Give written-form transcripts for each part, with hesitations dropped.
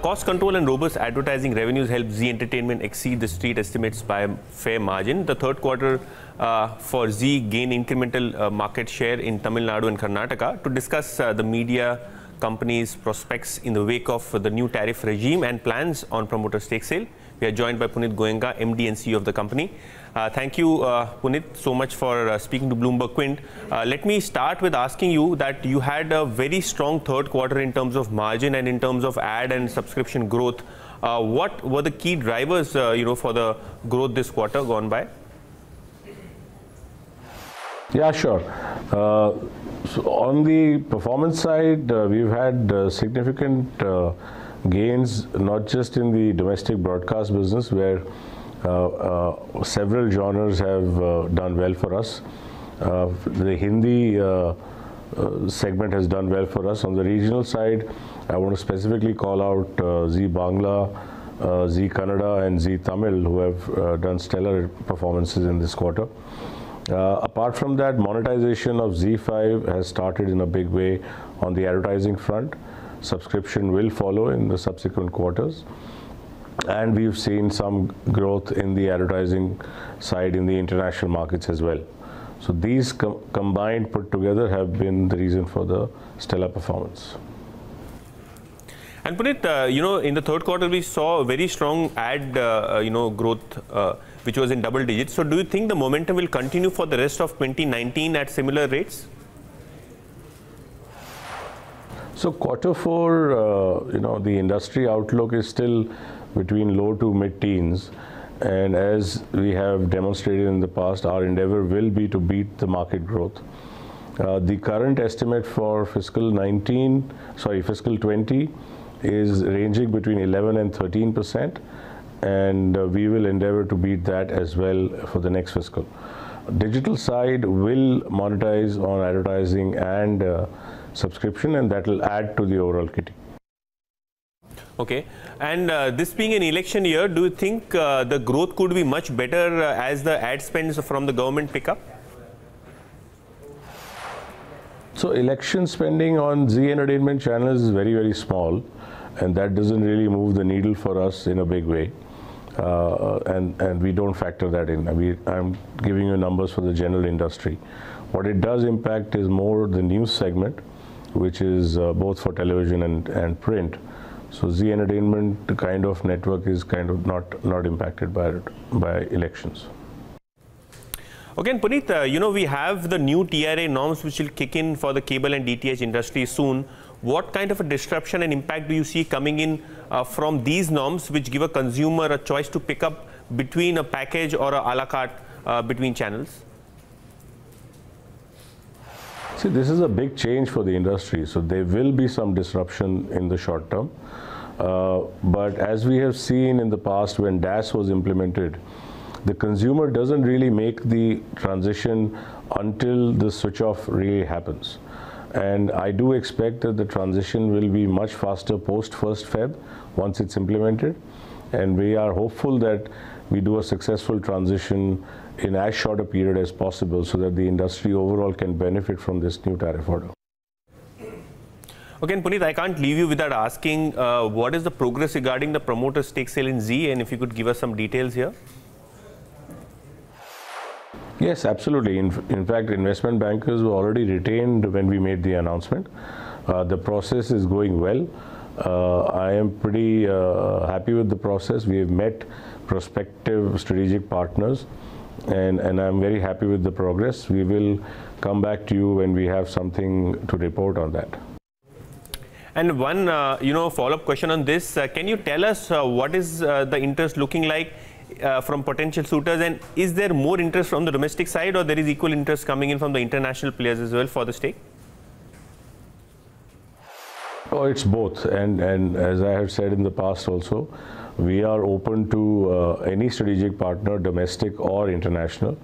Cost control and robust advertising revenues helped Zee Entertainment exceed the street estimates by a fair margin. The third quarter for Zee gained incremental market share in Tamil Nadu and Karnataka. To discuss the media company's prospects in the wake of the new tariff regime and plans on promoter stake sale, we are joined by Punit Goenka, MD and CEO of the company. Thank you, Punit, so much for speaking to Bloomberg Quint. Let me start with asking you that you had a very strong third quarter in terms of margin and in terms of ad and subscription growth. What were the key drivers, for the growth this quarter gone by? Yeah, sure. So on the performance side, we've had significant gains, not just in the domestic broadcast business, where several genres have done well for us. The Hindi segment has done well for us. On the regional side, I want to specifically call out Zee Bangla, Zee Kannada and Zee Tamil, who have done stellar performances in this quarter. Apart from that, monetization of ZEE5 has started in a big way on the advertising front. Subscription will follow in the subsequent quarters. And we've seen some growth in the advertising side in the international markets as well. So these combined, put together, have been the reason for the stellar performance. And Punit, in the third quarter, we saw a very strong ad, growth, which was in double digits. So do you think the momentum will continue for the rest of 2019 at similar rates? So quarter four, the industry outlook is still between low to mid-teens. And as we have demonstrated in the past, our endeavor will be to beat the market growth. The current estimate for fiscal 20 is ranging between 11 and 13%. And we will endeavor to beat that as well for the next fiscal. Digital side will monetize on advertising and subscription, and that will add to the overall kitty. Okay, and this being an election year, do you think the growth could be much better as the ad spends from the government pick up? So election spending on Zee Entertainment channels is very, very small, and that doesn't really move the needle for us in a big way. And we don't factor that in. I'm giving you numbers for the general industry. What it does impact is more the news segment, which is both for television and print. So Zee Entertainment, the kind of network, is kind of not impacted by elections. Okay, and Punit, we have the new TRA norms which will kick in for the cable and DTH industry soon. What kind of a disruption and impact do you see coming in from these norms, which give a consumer a choice to pick up between a package or a la carte between channels? See, this is a big change for the industry, so there will be some disruption in the short term. But as we have seen in the past when DAS was implemented, the consumer doesn't really make the transition until the switch off really happens. And I do expect that the transition will be much faster post 1st Feb once it's implemented. And we are hopeful that we do a successful transition in as short a period as possible so that the industry overall can benefit from this new tariff order. Okay, and Punit, I can't leave you without asking what is the progress regarding the promoter stake sale in Zee, and if you could give us some details here. Yes, absolutely. In fact, investment bankers were already retained when we made the announcement. The process is going well. I am pretty happy with the process. We have met prospective strategic partners, and I'm very happy with the progress. We will come back to you when we have something to report on that. And one, follow-up question on this. Can you tell us what is the interest looking like from potential suitors, and is there more interest from the domestic side, or there is equal interest coming in from the international players as well for the stake? Oh, it's both, and as I have said in the past also, we are open to any strategic partner, domestic or international,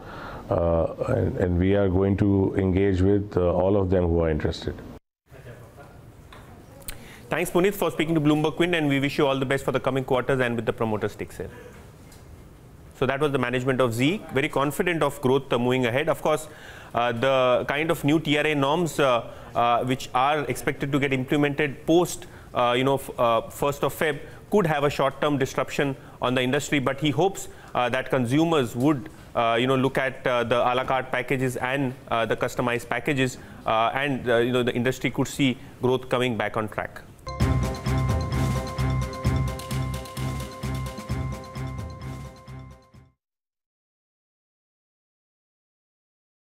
and we are going to engage with all of them who are interested. Thanks, Punit, for speaking to Bloomberg Quint, and we wish you all the best for the coming quarters and with the promoter stake sale. So that was the management of Zee, very confident of growth moving ahead. Of course, the kind of new TRA norms which are expected to get implemented post 1st of Feb could have a short-term disruption on the industry, but he hopes that consumers would look at the a la carte packages and the customized packages, and the industry could see growth coming back on track.